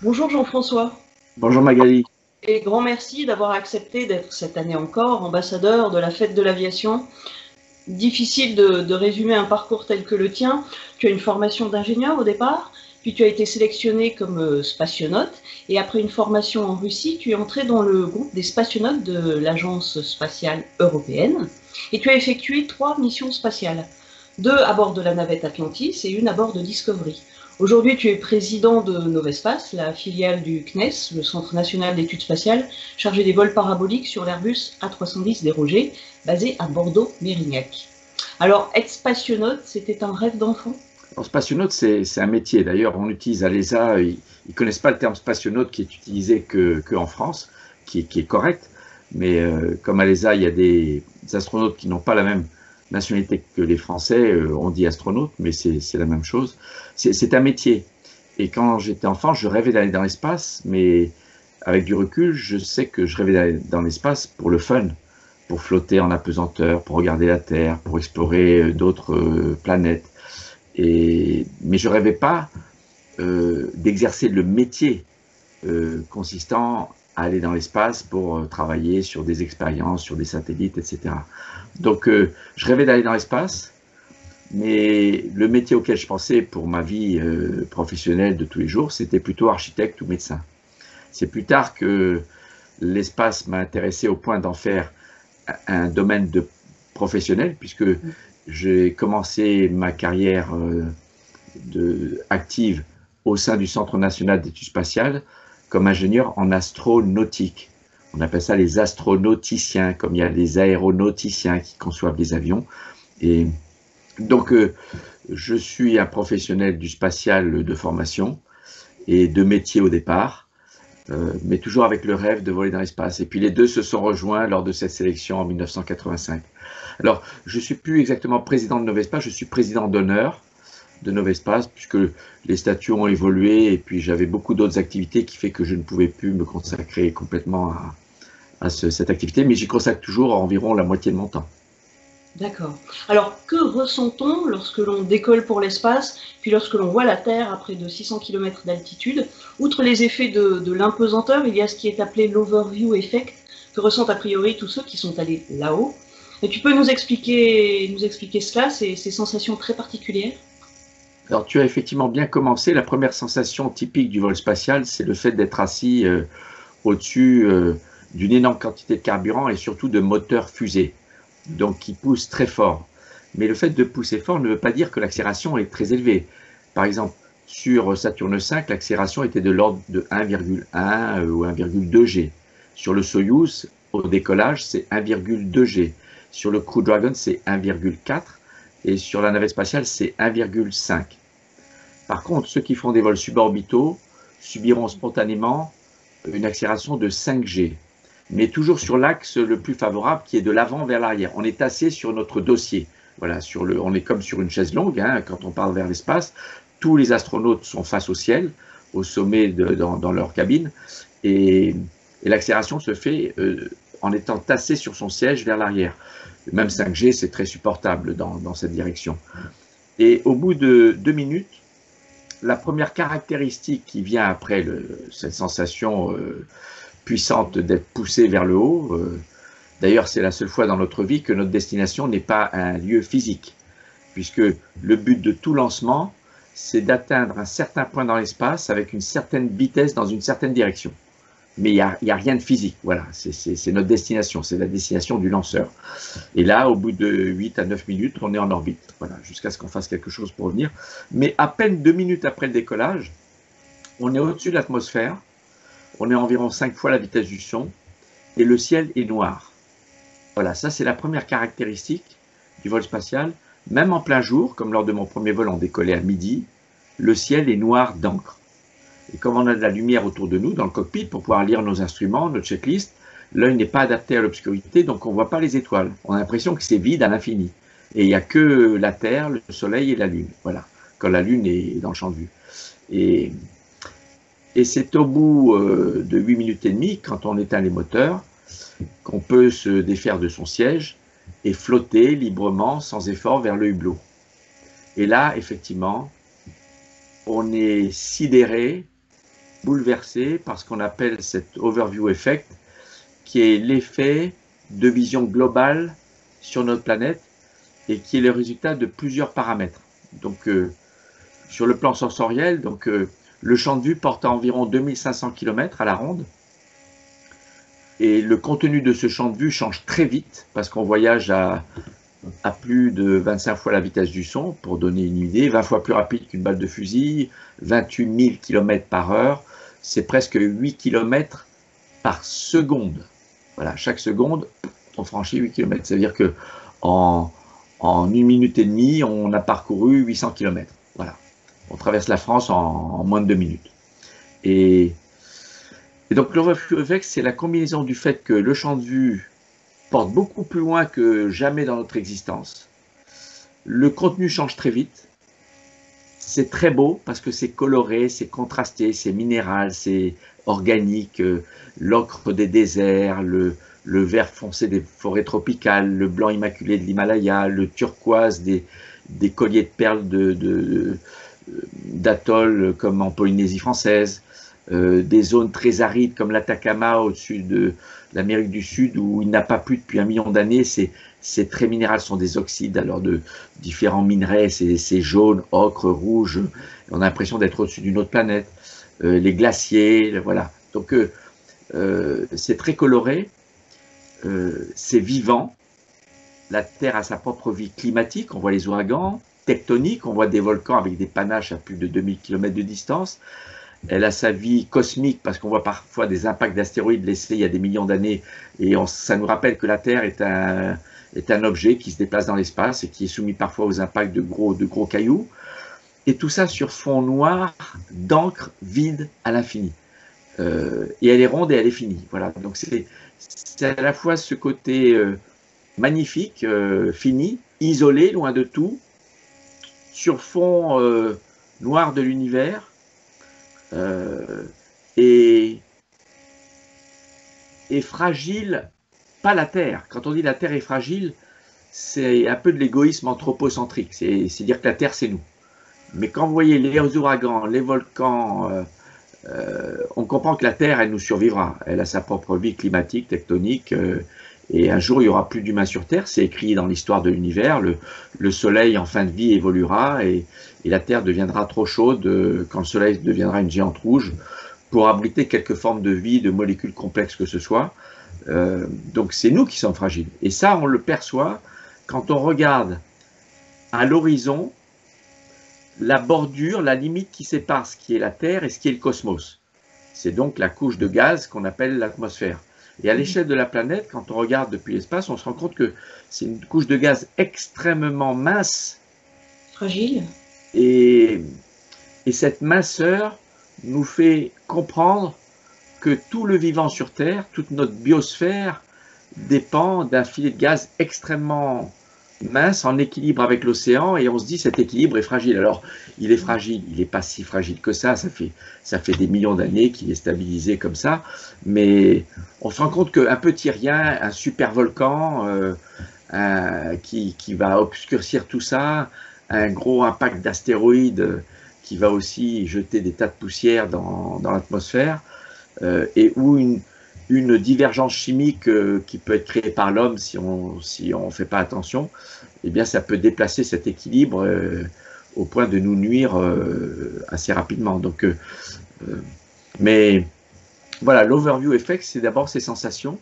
Bonjour Jean-François, Bonjour Magali. et grand merci d'avoir accepté d'être cette année encore ambassadeur de la fête de l'aviation. Difficile de résumer un parcours tel que le tien. Tu as une formation d'ingénieur au départ, puis tu as été sélectionné comme spationaute, et après une formation en Russie, tu es entré dans le groupe des spationautes de l'Agence spatiale européenne, et tu as effectué 3 missions spatiales, 2 à bord de la navette Atlantis et une à bord de Discovery. Aujourd'hui, tu es président de Novespace, la filiale du CNES, le Centre national d'études spatiales, chargé des vols paraboliques sur l'Airbus A310 des Rogers, basé à Bordeaux-Mérignac. Alors, être spationaute, c'était un rêve d'enfant? Alors, spationaute, c'est un métier. D'ailleurs, on utilise à l'ESA, ils ne connaissent pas le terme spationaute qui est utilisé que en France, qui est correct. Mais comme à l'ESA, il y a des astronautes qui n'ont pas la même nationalité que les Français, on dit astronaute, mais c'est la même chose. C'est un métier. Et quand j'étais enfant, je rêvais d'aller dans l'espace, mais avec du recul, je sais que je rêvais d'aller dans l'espace pour le fun, pour flotter en apesanteur, pour regarder la Terre, pour explorer d'autres planètes. Mais je rêvais pas d'exercer le métier consistant à aller dans l'espace pour travailler sur des expériences, sur des satellites, etc. Donc, je rêvais d'aller dans l'espace, mais le métier auquel je pensais pour ma vie professionnelle de tous les jours, c'était plutôt architecte ou médecin. C'est plus tard que l'espace m'a intéressé au point d'en faire un domaine de professionnel, puisque j'ai commencé ma carrière active au sein du Centre national d'études spatiales comme ingénieur en astronautique. On appelle ça les astronauticiens, comme il y a les aéronauticiens qui conçoivent des avions. Et donc, je suis un professionnel du spatial de formation et de métier au départ, mais toujours avec le rêve de voler dans l'espace. Et puis les deux se sont rejoints lors de cette sélection en 1985. Alors, je ne suis plus exactement président de Novespace, je suis président d'honneur de Novespace, puisque les statuts ont évolué et puis j'avais beaucoup d'autres activités qui fait que je ne pouvais plus me consacrer complètement cette activité, mais j'y consacre toujours environ la moitié de mon temps. D'accord. Alors, que ressent-on lorsque l'on décolle pour l'espace, puis lorsque l'on voit la Terre à près de 600 km d'altitude? Outre les effets de l'impesanteur, il y a ce qui est appelé l'overview effect, que ressentent a priori tous ceux qui sont allés là-haut. Et tu peux nous expliquer cela, ces sensations très particulières? Alors tu as effectivement bien commencé. La première sensation typique du vol spatial, c'est le fait d'être assis au-dessus d'une énorme quantité de carburant et surtout de moteurs fusées, donc qui poussent très fort. Mais le fait de pousser fort ne veut pas dire que l'accélération est très élevée. Par exemple, sur Saturne V, l'accélération était de l'ordre de 1,1 ou 1,2 G. Sur le Soyouz, au décollage, c'est 1,2 G. Sur le Crew Dragon, c'est 1,4 et sur la navette spatiale, c'est 1,5. Par contre, ceux qui font des vols suborbitaux subiront spontanément une accélération de 5 G, mais toujours sur l'axe le plus favorable qui est de l'avant vers l'arrière. On est assis sur notre dossier. Voilà, on est comme sur une chaise longue hein, quand on parle vers l'espace. Tous les astronautes sont face au ciel, au sommet dans leur cabine, et l'accélération se fait en étant tassé sur son siège vers l'arrière. Même 5G, c'est très supportable dans cette direction. Et au bout de 2 minutes, la première caractéristique qui vient après cette sensation puissante d'être poussé vers le haut, d'ailleurs c'est la seule fois dans notre vie que notre destination n'est pas un lieu physique, puisque le but de tout lancement, c'est d'atteindre un certain point dans l'espace avec une certaine vitesse dans une certaine direction. Mais il n'y a rien de physique, voilà, c'est notre destination, c'est la destination du lanceur. Et là, au bout de 8 à 9 minutes, on est en orbite, voilà, jusqu'à ce qu'on fasse quelque chose pour revenir. Mais à peine 2 minutes après le décollage, on est au-dessus de l'atmosphère, on est environ 5 fois la vitesse du son, et le ciel est noir. Voilà, ça c'est la première caractéristique du vol spatial. Même en plein jour, comme lors de mon premier vol, on décollait à midi, le ciel est noir d'encre. Et comme on a de la lumière autour de nous, dans le cockpit, pour pouvoir lire nos instruments, notre checklist, l'œil n'est pas adapté à l'obscurité, donc on ne voit pas les étoiles. On a l'impression que c'est vide à l'infini. Et il n'y a que la Terre, le Soleil et la Lune. Voilà, quand la Lune est dans le champ de vue. Et, et c'est au bout de 8 minutes et demie, quand on éteint les moteurs, qu'on peut se défaire de son siège et flotter librement, sans effort, vers le hublot. Et là, effectivement, on est sidéré bouleversé par ce qu'on appelle cet overview effect, qui est l'effet de vision globale sur notre planète et qui est le résultat de plusieurs paramètres. Donc, sur le plan sensoriel, donc, le champ de vue porte à environ 2500 km à la ronde. Et le contenu de ce champ de vue change très vite parce qu'on voyage à plus de 25 fois la vitesse du son, pour donner une idée, 20 fois plus rapide qu'une balle de fusil, 28 000 km par heure, c'est presque 8 km par seconde. Voilà, chaque seconde, on franchit 8 km. C'est-à-dire qu'en 1 minute et demie, on a parcouru 800 km. Voilà, on traverse la France en moins de 2 minutes. Et donc l'overview effect, c'est la combinaison du fait que le champ de vue porte beaucoup plus loin que jamais dans notre existence. Le contenu change très vite. C'est très beau parce que c'est coloré, c'est contrasté, c'est minéral, c'est organique. L'ocre des déserts, le vert foncé des forêts tropicales, le blanc immaculé de l'Himalaya, le turquoise des colliers de perles d'atolls comme en Polynésie française, des zones très arides comme l'Atacama au-dessus de l'Amérique du Sud où il n'a pas plu depuis 1 million d'années. C'est très minéral, ce sont des oxydes alors de différents minerais, c'est jaune, ocre, rouge. On a l'impression d'être au-dessus d'une autre planète. Les glaciers, voilà. Donc c'est très coloré, c'est vivant. La Terre a sa propre vie climatique, on voit les ouragans, tectoniques, on voit des volcans avec des panaches à plus de 2000 km de distance. Elle a sa vie cosmique parce qu'on voit parfois des impacts d'astéroïdes laissés il y a des millions d'années et ça nous rappelle que la Terre est un objet qui se déplace dans l'espace et qui est soumis parfois aux impacts de gros cailloux. Et tout ça sur fond noir d'encre vide à l'infini. Et elle est ronde et elle est finie. Voilà. Donc c'est à la fois ce côté magnifique, fini, isolé, loin de tout, sur fond noir de l'univers. Et fragile, pas la Terre. Quand on dit la Terre est fragile, c'est un peu de l'égoïsme anthropocentrique, c'est dire que la Terre c'est nous. Mais quand vous voyez les ouragans, les volcans, on comprend que la Terre, elle nous survivra. Elle a sa propre vie climatique, tectonique, et un jour il n'y aura plus d'humains sur Terre, c'est écrit dans l'histoire de l'univers. Le Soleil en fin de vie évoluera et la Terre deviendra trop chaude quand le Soleil deviendra une géante rouge pour abriter quelque forme de vie, de molécules complexes que ce soit. Donc c'est nous qui sommes fragiles. Et ça, on le perçoit quand on regarde à l'horizon la bordure, la limite qui sépare ce qui est la Terre et ce qui est le cosmos. C'est donc la couche de gaz qu'on appelle l'atmosphère. Et à l'échelle de la planète, quand on regarde depuis l'espace, on se rend compte que c'est une couche de gaz extrêmement mince. Fragile. Et cette minceur nous fait comprendre que tout le vivant sur Terre, toute notre biosphère, dépend d'un filet de gaz extrêmement mince, en équilibre avec l'océan, et on se dit cet équilibre est fragile. Alors, il est fragile, il n'est pas si fragile que ça fait des millions d'années qu'il est stabilisé comme ça, mais on se rend compte qu'un petit rien, un super volcan qui va obscurcir tout ça, un gros impact d'astéroïdes qui va aussi jeter des tas de poussière dans l'atmosphère, et où une divergence chimique qui peut être créée par l'homme si on fait pas attention, eh bien ça peut déplacer cet équilibre au point de nous nuire assez rapidement. Donc, mais voilà, l'overview effect, c'est d'abord ces sensations,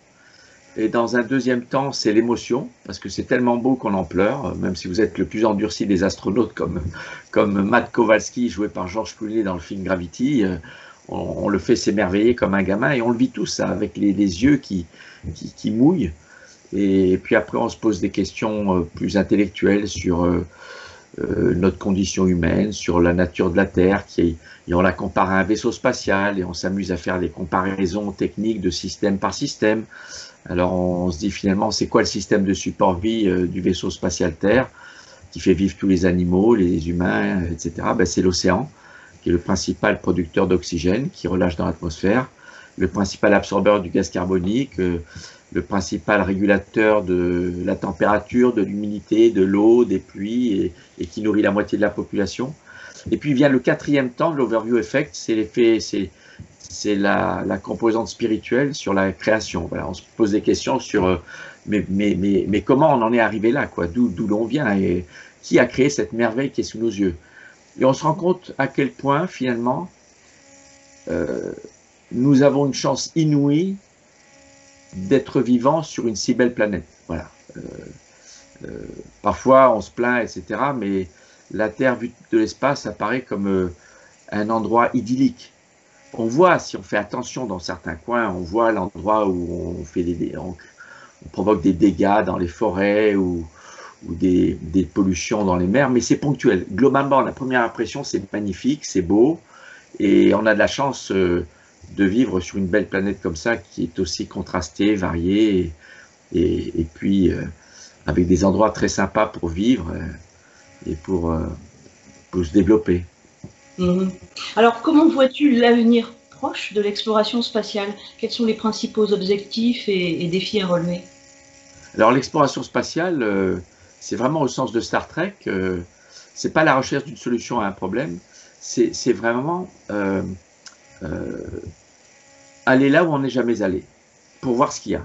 et dans un deuxième temps, c'est l'émotion, parce que c'est tellement beau qu'on en pleure, même si vous êtes le plus endurci des astronautes comme Matt Kowalski, joué par George Clooney dans le film Gravity. On le fait s'émerveiller comme un gamin et on le vit tous ça, avec les yeux qui mouillent. Et puis après, on se pose des questions plus intellectuelles sur notre condition humaine, sur la nature de la Terre, et on la compare à un vaisseau spatial et on s'amuse à faire des comparaisons techniques de système par système. Alors on se dit finalement, c'est quoi le système de support-vie du vaisseau spatial Terre qui fait vivre tous les animaux, les humains, etc. Ben, c'est l'océan, qui est le principal producteur d'oxygène qui relâche dans l'atmosphère, le principal absorbeur du gaz carbonique, le principal régulateur de la température, de l'humidité, de l'eau, des pluies, et qui nourrit la moitié de la population. Et puis vient le quatrième temps, l'overview effect, c'est l'effet, c'est la composante spirituelle sur la création. Voilà, on se pose des questions sur mais comment on en est arrivé là, quoi, d'où l'on vient et qui a créé cette merveille qui est sous nos yeux. Et on se rend compte à quel point finalement nous avons une chance inouïe d'être vivants sur une si belle planète. Voilà. Parfois on se plaint, etc. Mais la Terre vue de l'espace apparaît comme un endroit idyllique. On voit, si on fait attention dans certains coins, on voit l'endroit où on provoque des dégâts dans les forêts ou des pollutions dans les mers, mais c'est ponctuel. Globalement, la première impression, c'est magnifique, c'est beau, et on a de la chance de vivre sur une belle planète comme ça, qui est aussi contrastée, variée, et puis avec des endroits très sympas pour vivre et pour se développer. Mmh. Alors, comment vois-tu l'avenir proche de l'exploration spatiale? Quels sont les principaux objectifs et défis à relever? Alors, l'exploration spatiale, c'est vraiment au sens de Star Trek, c'est pas la recherche d'une solution à un problème, c'est vraiment aller là où on n'est jamais allé, pour voir ce qu'il y a.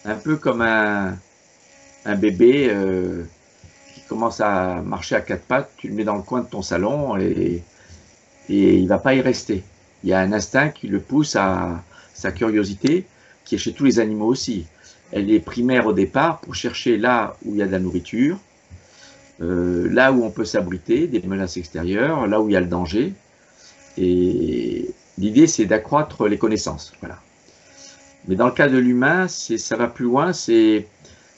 Un peu comme un bébé qui commence à marcher à quatre pattes, tu le mets dans le coin de ton salon et il ne va pas y rester. Il y a un instinct qui le pousse à sa curiosité, qui est chez tous les animaux aussi. Elle est primaire au départ pour chercher là où il y a de la nourriture, là où on peut s'abriter des menaces extérieures, là où il y a le danger. Et l'idée, c'est d'accroître les connaissances. Voilà. Mais dans le cas de l'humain, ça va plus loin. C'est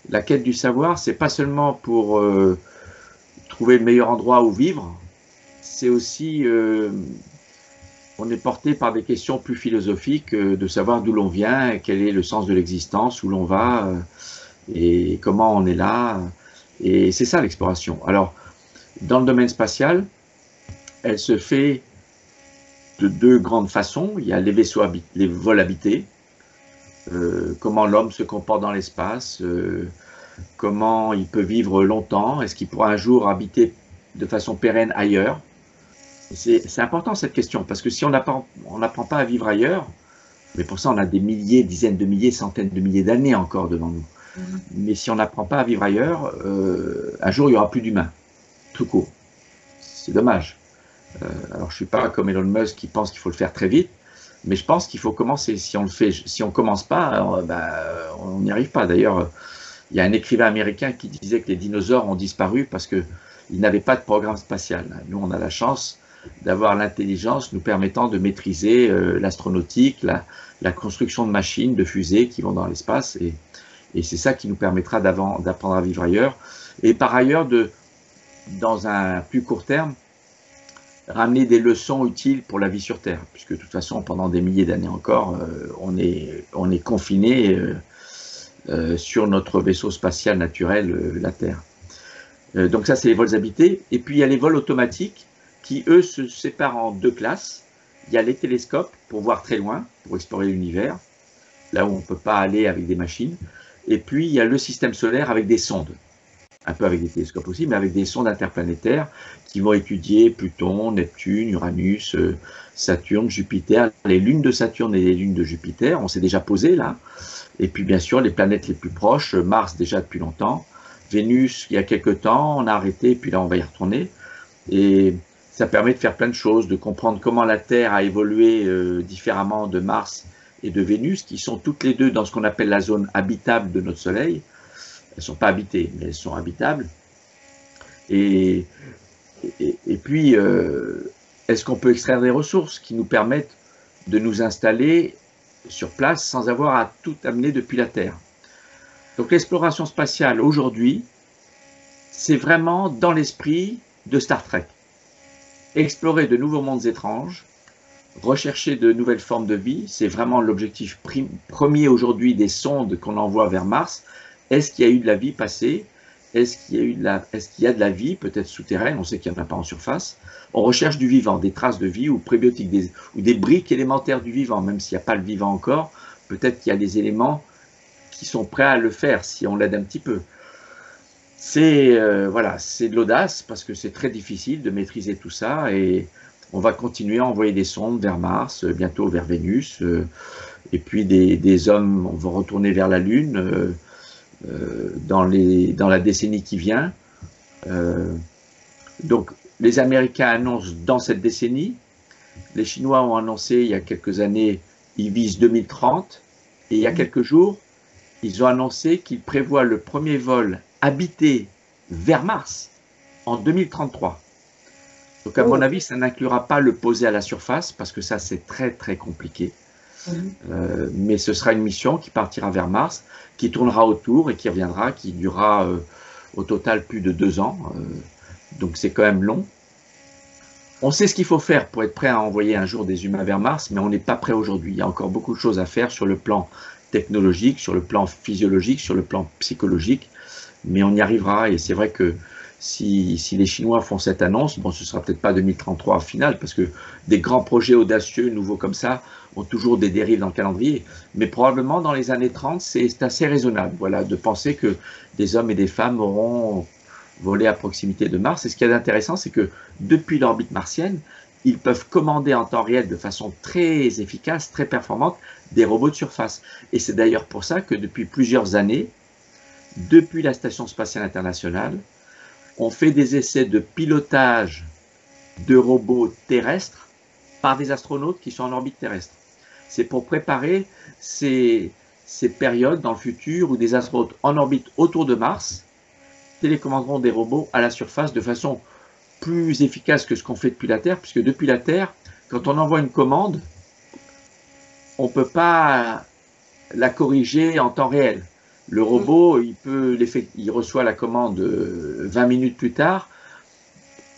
la quête du savoir. C'est pas seulement pour trouver le meilleur endroit où vivre. C'est aussi, on est porté par des questions plus philosophiques de savoir d'où l'on vient, quel est le sens de l'existence, où l'on va et comment on est là. Et c'est ça l'exploration. Alors, dans le domaine spatial, elle se fait de deux grandes façons. Il y a les vols habités, comment l'homme se comporte dans l'espace, comment il peut vivre longtemps, est-ce qu'il pourra un jour habiter de façon pérenne ailleurs. C'est important cette question, parce que si on n'apprend pas à vivre ailleurs, mais pour ça on a des milliers, dizaines de milliers, centaines de milliers d'années encore devant nous. Mais si on n'apprend pas à vivre ailleurs, un jour il n'y aura plus d'humains, tout court. C'est dommage. Alors je ne suis pas comme Elon Musk qui pense qu'il faut le faire très vite, mais je pense qu'il faut commencer. Si on ne commence pas, on n'y arrive pas. D'ailleurs, il y a un écrivain américain qui disait que les dinosaures ont disparu parce qu'ils n'avaient pas de programme spatial. Nous, on a la chance d'avoir l'intelligence nous permettant de maîtriser l'astronautique, la construction de machines, de fusées qui vont dans l'espace, et c'est ça qui nous permettra d'apprendre à vivre ailleurs. Et par ailleurs, dans un plus court terme, ramener des leçons utiles pour la vie sur Terre, puisque de toute façon, pendant des milliers d'années encore, on est confiné sur notre vaisseau spatial naturel, la Terre. Donc ça, c'est les vols habités. Et puis, il y a les vols automatiques qui, eux, se séparent en deux classes. Il y a les télescopes pour voir très loin, pour explorer l'univers, là où on ne peut pas aller avec des machines. Et puis, il y a le système solaire avec des sondes, un peu avec des télescopes aussi, mais avec des sondes interplanétaires qui vont étudier Pluton, Neptune, Uranus, Saturne, Jupiter, les lunes de Saturne et les lunes de Jupiter, on s'est déjà posé là. Et puis, bien sûr, les planètes les plus proches, Mars déjà depuis longtemps, Vénus il y a quelques temps, on a arrêté, puis là on va y retourner. Et ça permet de faire plein de choses, de comprendre comment la Terre a évolué différemment de Mars et de Vénus, qui sont toutes les deux dans ce qu'on appelle la zone habitable de notre Soleil. Elles ne sont pas habitées, mais elles sont habitables. Et puis, est-ce qu'on peut extraire des ressources qui nous permettent de nous installer sur place sans avoir à tout amener depuis la Terre? Donc l'exploration spatiale aujourd'hui, c'est vraiment dans l'esprit de Star Trek. Explorer de nouveaux mondes étranges, rechercher de nouvelles formes de vie, c'est vraiment l'objectif premier aujourd'hui des sondes qu'on envoie vers Mars. Est-ce qu'il y a eu de la vie passée? Est-ce qu'il y a de la vie, peut-être souterraine? On sait qu'il n'y en a pas en surface. On recherche du vivant, des traces de vie ou prébiotiques, ou des briques élémentaires du vivant, même s'il n'y a pas le vivant encore. Peut-être qu'il y a des éléments qui sont prêts à le faire si on l'aide un petit peu. voilà, c'est de l'audace parce que c'est très difficile de maîtriser tout ça et on va continuer à envoyer des sondes vers Mars, bientôt vers Vénus, et puis des hommes vont retourner vers la Lune dans la décennie qui vient. Donc les Américains annoncent dans cette décennie, les Chinois ont annoncé il y a quelques années, ils visent 2030, et il y a quelques jours, ils ont annoncé qu'ils prévoient le premier vol habité vers Mars en 2033. Donc à mon avis, ça n'inclura pas le poser à la surface, parce que ça c'est très très compliqué. Mais ce sera une mission qui partira vers Mars, qui tournera autour et qui reviendra, qui durera au total plus de 2 ans. Donc c'est quand même long. On sait ce qu'il faut faire pour être prêt à envoyer un jour des humains vers Mars, mais on n'est pas prêt aujourd'hui. Il y a encore beaucoup de choses à faire sur le plan technologique, sur le plan physiologique, sur le plan psychologique, mais on y arrivera. Et c'est vrai que si les Chinois font cette annonce, bon, ce sera peut-être pas 2033 au final, parce que des grands projets audacieux, nouveaux comme ça, ont toujours des dérives dans le calendrier, mais probablement dans les années 30, c'est assez raisonnable, voilà, de penser que des hommes et des femmes auront volé à proximité de Mars. Et ce qui est intéressant, c'est que depuis l'orbite martienne, ils peuvent commander en temps réel de façon très efficace, très performante, des robots de surface. Et c'est d'ailleurs pour ça que depuis plusieurs années, depuis la Station spatiale internationale, on fait des essais de pilotage de robots terrestres par des astronautes qui sont en orbite terrestre. C'est pour préparer ces périodes dans le futur où des astronautes en orbite autour de Mars télécommanderont des robots à la surface de façon plus efficace que ce qu'on fait depuis la Terre, puisque depuis la Terre, quand on envoie une commande, on ne peut pas la corriger en temps réel. Le robot, il reçoit la commande 20 minutes plus tard,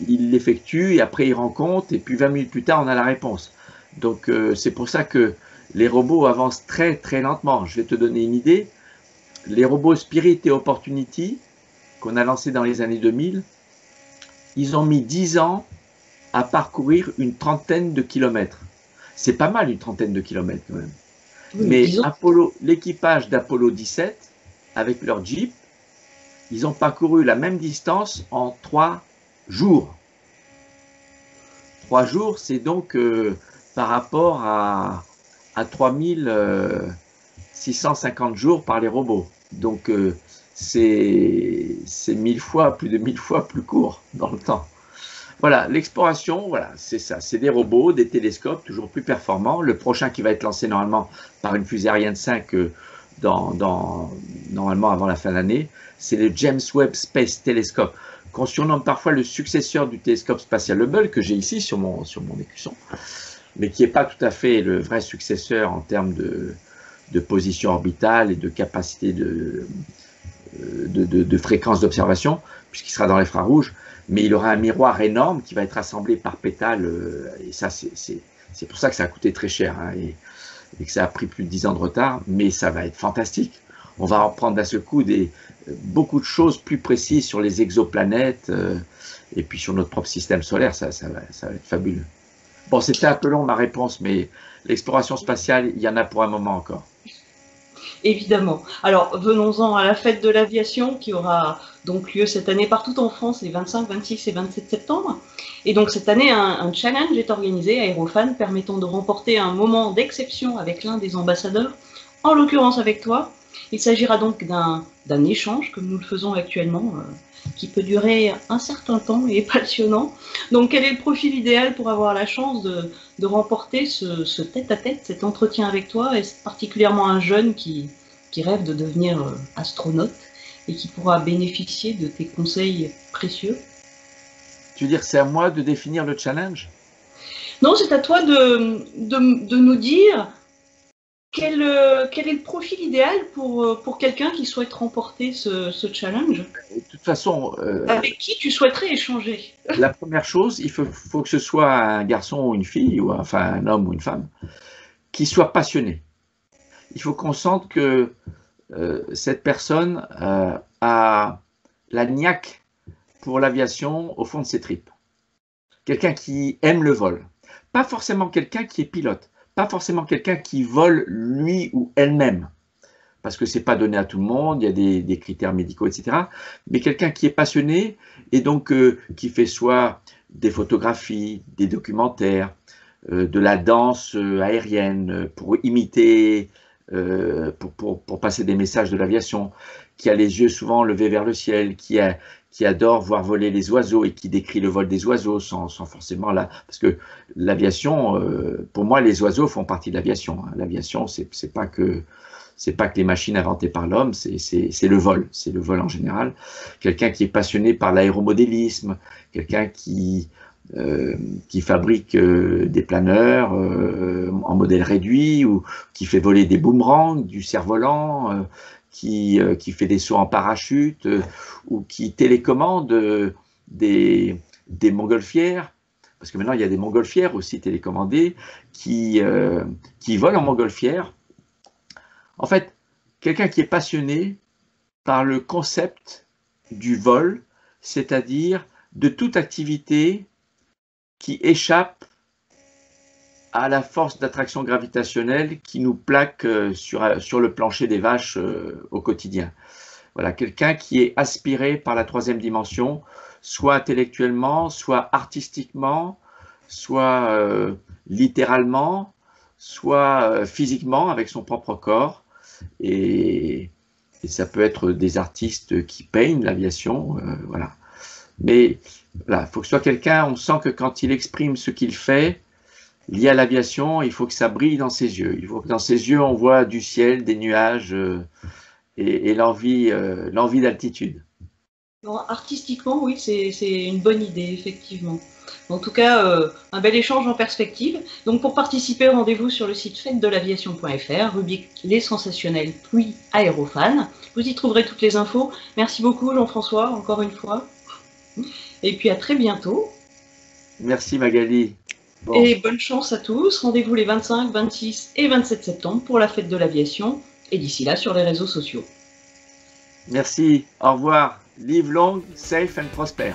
il l'effectue et après il rend compte, et puis 20 minutes plus tard, on a la réponse. Donc c'est pour ça que les robots avancent très très lentement. Je vais te donner une idée. Les robots Spirit et Opportunity, qu'on a lancés dans les années 2000, ils ont mis 10 ans à parcourir une trentaine de kilomètres. C'est pas mal une trentaine de kilomètres quand même. Oui, mais l'équipage d'Apollo 17, avec leur Jeep, ils ont parcouru la même distance en 3 jours. 3 jours, c'est donc par rapport à 3650 jours par les robots. Donc c'est 1000 fois, plus de 1000 fois plus court dans le temps. Voilà, l'exploration, voilà, c'est ça. C'est des robots, des télescopes toujours plus performants. Le prochain qui va être lancé normalement par une fusée Ariane 5 normalement avant la fin de l'année, c'est le James Webb Space Telescope, qu'on surnomme parfois le successeur du télescope spatial Hubble, que j'ai ici sur mon écusson, mais qui n'est pas tout à fait le vrai successeur en termes de position orbitale et de capacité de fréquence d'observation, puisqu'il sera dans l'infrarouge, mais il aura un miroir énorme qui va être assemblé par pétales, et ça, c'est pour ça que ça a coûté très cher, hein, et que ça a pris plus de 10 ans de retard, mais ça va être fantastique. On va reprendre d'un seul coup beaucoup de choses plus précises sur les exoplanètes, et puis sur notre propre système solaire, ça va être fabuleux. Bon, c'était un peu long ma réponse, mais l'exploration spatiale, il y en a pour un moment encore. Évidemment. Alors, venons-en à la fête de l'aviation qui aura donc lieu cette année partout en France les 25, 26 et 27 septembre. Et donc cette année, un challenge est organisé à Aérofan permettant de remporter un moment d'exception avec l'un des ambassadeurs, en l'occurrence avec toi. Il s'agira donc d'un échange, comme nous le faisons actuellement, qui peut durer un certain temps et est passionnant. Donc quel est le profil idéal pour avoir la chance de remporter ce tête-à-tête, cet entretien avec toi, et particulièrement un jeune qui rêve de devenir astronaute et qui pourra bénéficier de tes conseils précieux? Tu veux dire c'est à moi de définir le challenge? Non, c'est à toi de nous dire quel est le profil idéal pour quelqu'un qui souhaite remporter ce challenge? De toute façon... avec qui tu souhaiterais échanger? La première chose, il faut que ce soit un garçon ou une fille, ou enfin un homme ou une femme, qui soit passionné. Il faut qu'on sente que cette personne a la niaque pour l'aviation au fond de ses tripes. Quelqu'un qui aime le vol. Pas forcément quelqu'un qui est pilote. Pas forcément quelqu'un qui vole lui ou elle-même. parce que c'est pas donné à tout le monde, il y a des critères médicaux, etc. Mais quelqu'un qui est passionné et donc qui fait soit des photographies, des documentaires, de la danse aérienne pour imiter, pour passer des messages de l'aviation, qui a les yeux souvent levés vers le ciel, qui adore voir voler les oiseaux et qui décrit le vol des oiseaux sans forcément là, parce que l'aviation, pour moi, les oiseaux font partie de l'aviation. Hein. L'aviation, c'est pas que les machines inventées par l'homme, c'est le vol en général. Quelqu'un qui est passionné par l'aéromodélisme, quelqu'un qui fabrique des planeurs en modèle réduit ou qui fait voler des boomerangs, du cerf-volant, qui fait des sauts en parachute ou qui télécommande des montgolfières, parce que maintenant il y a des montgolfières aussi télécommandées qui volent en montgolfière. En fait, quelqu'un qui est passionné par le concept du vol, c'est-à-dire de toute activité qui échappe à la force d'attraction gravitationnelle qui nous plaque sur le plancher des vaches au quotidien. Voilà, quelqu'un qui est aspiré par la troisième dimension, soit intellectuellement, soit artistiquement, soit littéralement, soit physiquement avec son propre corps. Et ça peut être des artistes qui peignent l'aviation, voilà. Mais voilà, il faut que ce soit quelqu'un, on sent que quand il exprime ce qu'il fait, lié à l'aviation, il faut que ça brille dans ses yeux. Il faut que dans ses yeux, on voit du ciel, des nuages et l'envie d'altitude. Artistiquement, oui, c'est une bonne idée, effectivement. En tout cas, un bel échange en perspective. Donc, pour participer, rendez-vous sur le site fêtedel'aviation.fr, rubrique Les Sensationnels, puis Aérofan. Vous y trouverez toutes les infos. Merci beaucoup, Jean-François, encore une fois. Et puis, à très bientôt. Merci, Magali. Bon. Et bonne chance à tous. Rendez-vous les 25, 26 et 27 septembre pour la fête de l'aviation. Et d'ici là, sur les réseaux sociaux. Merci. Au revoir. Live long, safe and prosper.